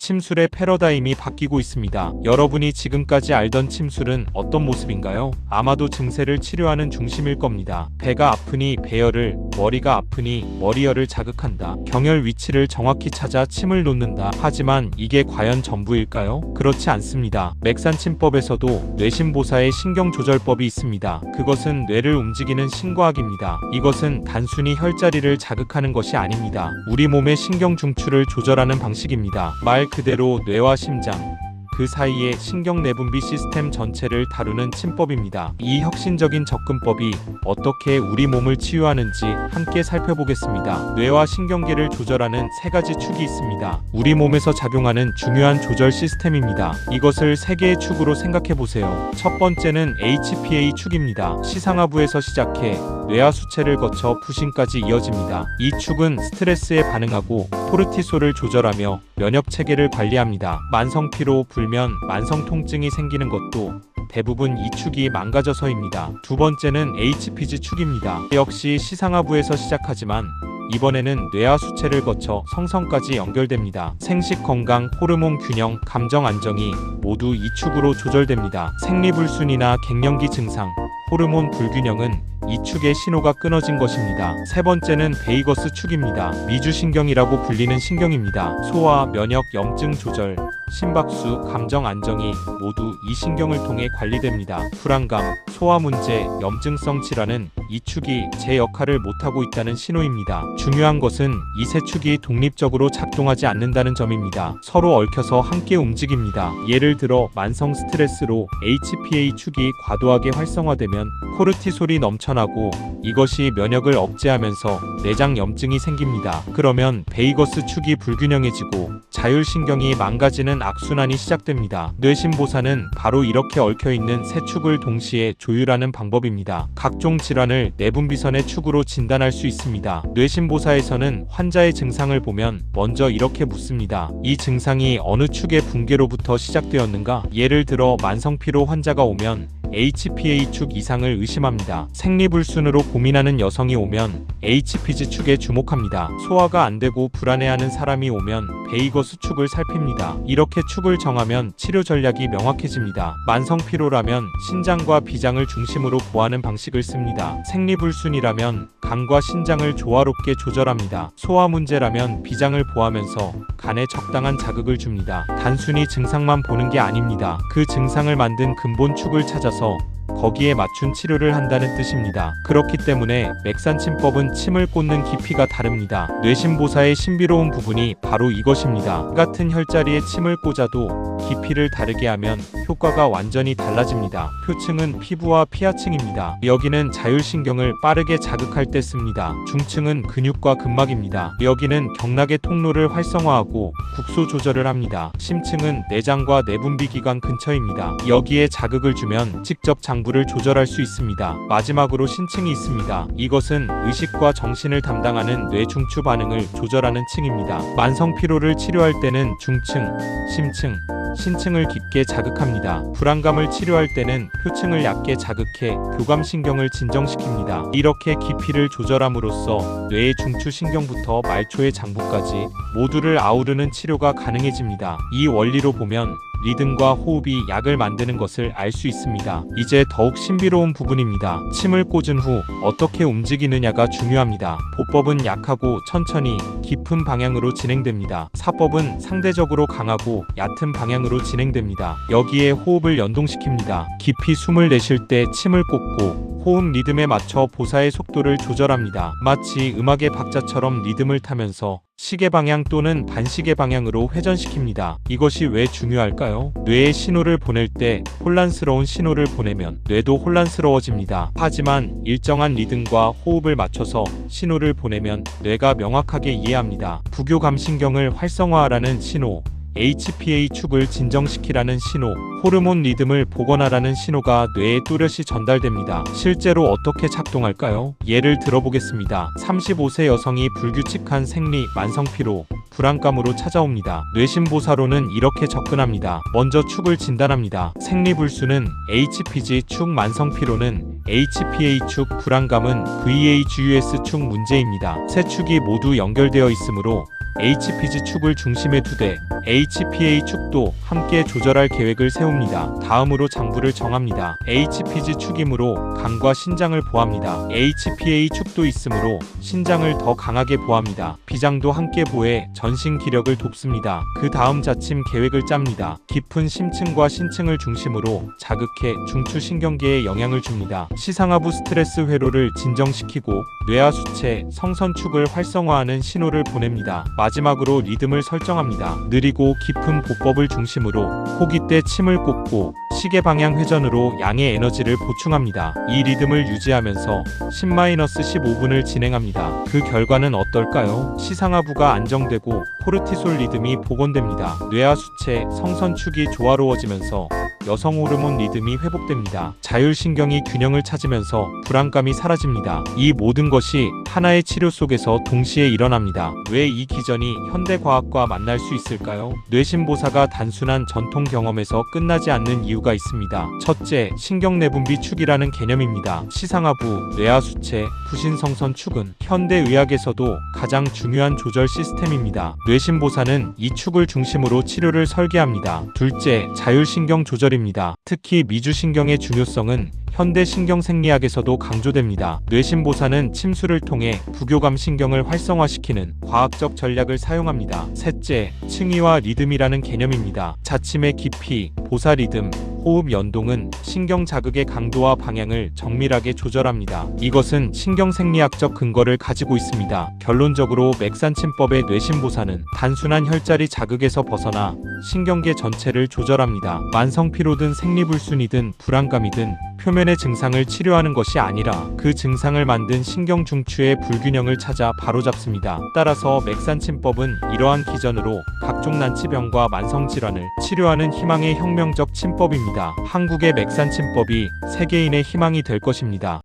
침술의 패러다임이 바뀌고 있습니다. 여러분이 지금까지 알던 침술은 어떤 모습인가요? 아마도 증세를 치료하는 중심일 겁니다. 배가 아프니 배열을, 머리가 아프니 머리열을 자극한다. 경혈 위치를 정확히 찾아 침을 놓는다. 하지만 이게 과연 전부일까요? 그렇지 않습니다. 맥산침법에서도 뇌신보사의 신경조절법이 있습니다. 그것은 뇌를 움직이는 신과학입니다. 이것은 단순히 혈자리를 자극하는 것이 아닙니다. 우리 몸의 신경 중추를 조절하는 방식입니다. 말 그대로 뇌와 심장, 그 사이의 신경 내분비 시스템 전체를 다루는 침법입니다. 이 혁신적인 접근법이 어떻게 우리 몸을 치유하는지 함께 살펴보겠습니다. 뇌와 신경계를 조절하는 세 가지 축이 있습니다. 우리 몸에서 작용하는 중요한 조절 시스템입니다. 이것을 세 개의 축으로 생각해 보세요. 첫 번째는 HPA 축입니다. 시상하부에서 시작해 뇌하 수체를 거쳐 부신까지 이어집니다. 이 축은 스트레스에 반응하고 코르티솔을 조절하며 면역 체계를 관리합니다. 만성 피로, 불면, 만성 통증이 생기는 것도 대부분 이 축이 망가져서입니다. 두 번째는 HPG 축입니다. 역시 시상하부에서 시작하지만 이번에는 뇌하 수체를 거쳐 성성까지 연결됩니다. 생식 건강, 호르몬 균형, 감정 안정이 모두 이 축으로 조절됩니다. 생리불순이나 갱년기 증상, 호르몬 불균형은 이 축의 신호가 끊어진 것입니다. 세 번째는 베이거스 축입니다. 미주신경이라고 불리는 신경입니다. 소화, 면역, 염증 조절, 심박수, 감정 안정이 모두 이 신경을 통해 관리됩니다. 불안감, 소화 문제, 염증성 질환은 이 축이 제 역할을 못하고 있다는 신호입니다. 중요한 것은 이 세 축이 독립적으로 작동하지 않는다는 점입니다. 서로 얽혀서 함께 움직입니다. 예를 들어 만성 스트레스로 HPA 축이 과도하게 활성화되면 코르티솔이 넘쳐나고 이것이 면역을 억제하면서 내장 염증이 생깁니다. 그러면 베이거스 축이 불균형해지고 자율신경이 망가지는 악순환이 시작됩니다. 뇌신보사는 바로 이렇게 얽혀있는 세 축을 동시에 조율하는 방법입니다. 각종 질환을 내분비선의 축으로 진단할 수 있습니다. 뇌신보사에서는 환자의 증상을 보면 먼저 이렇게 묻습니다. 이 증상이 어느 축의 붕괴로부터 시작되었는가? 예를 들어 만성피로 환자가 오면 HPA 축 이상을 의심합니다. 생리불순으로 고민하는 여성이 오면 HPG 축에 주목합니다. 소화가 안 되고 불안해하는 사람이 오면 베이거스 축을 살핍니다. 이렇게 축을 정하면 치료 전략이 명확해집니다. 만성 피로라면 신장과 비장을 중심으로 보하는 방식을 씁니다. 생리불순이라면 간과 신장을 조화롭게 조절합니다. 소화 문제라면 비장을 보하면서 간에 적당한 자극을 줍니다. 단순히 증상만 보는 게 아닙니다. 그 증상을 만든 근본 축을 찾아서 거기에 맞춘 치료를 한다는 뜻입니다. 그렇기 때문에 맥산침법은 침을 꽂는 깊이가 다릅니다. 뇌신보사의 신비로운 부분이 바로 이것입니다. 같은 혈자리에 침을 꽂아도 깊이를 다르게 하면 효과가 완전히 달라집니다. 표층은 피부와 피하층입니다. 여기는 자율신경을 빠르게 자극할 때 씁니다. 중층은 근육과 근막입니다. 여기는 경락의 통로를 활성화하고 국소 조절을 합니다. 심층은 내장과 내분비기관 근처입니다. 여기에 자극을 주면 직접 장부를 조절할 수 있습니다. 마지막으로 신층이 있습니다. 이것은 의식과 정신을 담당하는 뇌중추 반응을 조절하는 층입니다. 만성 피로를 치료할 때는 중층, 심층, 신층을 깊게 자극합니다. 불안감을 치료할 때는 표층을 얕게 자극해 교감신경을 진정시킵니다. 이렇게 깊이를 조절함으로써 뇌의 중추신경부터 말초의 장부까지 모두를 아우르는 치료가 가능해집니다. 이 원리로 보면 리듬과 호흡이 약을 만드는 것을 알 수 있습니다. 이제 더욱 신비로운 부분입니다. 침을 꽂은 후 어떻게 움직이느냐가 중요합니다. 보법은 약하고 천천히 깊은 방향으로 진행됩니다. 사법은 상대적으로 강하고 얕은 방향으로 진행됩니다. 여기에 호흡을 연동시킵니다. 깊이 숨을 내쉴 때 침을 꽂고 호흡 리듬에 맞춰 보사의 속도를 조절합니다. 마치 음악의 박자처럼 리듬을 타면서 시계 방향 또는 반시계 방향으로 회전시킵니다. 이것이 왜 중요할까요? 뇌에 신호를 보낼 때 혼란스러운 신호를 보내면 뇌도 혼란스러워집니다. 하지만 일정한 리듬과 호흡을 맞춰서 신호를 보내면 뇌가 명확하게 이해합니다. 부교감신경을 활성화하라는 신호, HPA 축을 진정시키라는 신호, 호르몬 리듬을 복원하라는 신호가 뇌에 또렷이 전달됩니다. 실제로 어떻게 작동할까요? 예를 들어보겠습니다. 35세 여성이 불규칙한 생리, 만성피로, 불안감으로 찾아옵니다. 뇌신보사로는 이렇게 접근합니다. 먼저 축을 진단합니다. 생리불순은 HPG 축, 만성피로는 HPA 축, 불안감은 VHUS 축 문제입니다. 세 축이 모두 연결되어 있으므로 HPG 축을 중심에 두되 HPA 축도 함께 조절할 계획을 세웁니다. 다음으로 장부를 정합니다. HPG 축이므로 간과 신장을 보합니다. HPA 축도 있으므로 신장을 더 강하게 보합니다. 비장도 함께 보해 전신 기력을 돕습니다. 그 다음 자침 계획을 짭니다. 깊은 심층과 신층을 중심으로 자극해 중추신경계에 영향을 줍니다. 시상하부 스트레스 회로를 진정시키고 뇌하수체, 성선축을 활성화하는 신호를 보냅니다. 마지막으로 리듬을 설정합니다. 느리고 깊은 보법을 중심으로 호기 때 침을 꽂고 시계 방향 회전으로 양의 에너지를 보충합니다. 이 리듬을 유지하면서 10-15분을 진행합니다. 그 결과는 어떨까요? 시상하부가 안정되고 코르티솔 리듬이 복원됩니다. 뇌하수체, 성선축이 조화로워지면서 여성 호르몬 리듬이 회복됩니다. 자율신경이 균형을 찾으면서 불안감이 사라집니다. 이 모든 것이 하나의 치료 속에서 동시에 일어납니다. 왜 이 기전이 현대과학과 만날 수 있을까요? 뇌신보사가 단순한 전통 경험에서 끝나지 않는 이유가 있습니다. 첫째, 신경내분비 축이라는 개념입니다. 시상하부, 뇌하수체, 부신성선축은 현대의학에서도 가장 중요한 조절 시스템입니다. 뇌신보사는 이 축을 중심으로 치료를 설계합니다. 둘째, 자율신경 조절입니다. 특히 미주신경의 중요성은 현대 신경생리학에서도 강조됩니다. 뇌신보사는 침수를 통해 부교감 신경을 활성화시키는 과학적 전략을 사용합니다. 셋째, 층위와 리듬이라는 개념입니다. 자침의 깊이, 보사 리듬, 호흡 연동은 신경 자극의 강도와 방향을 정밀하게 조절합니다. 이것은 신경생리학적 근거를 가지고 있습니다. 결론적으로 맥산침법의 뇌신보사는 단순한 혈자리 자극에서 벗어나 신경계 전체를 조절합니다. 만성피로든 생리불순이든 불안감이든 표면의 증상을 치료하는 것이 아니라 그 증상을 만든 신경 중추의 불균형을 찾아 바로잡습니다. 따라서 맥산침법은 이러한 기전으로 각종 난치병과 만성질환을 치료하는 희망의 혁명적 침법입니다. 한국의 맥산침법이 세계인의 희망이 될 것입니다.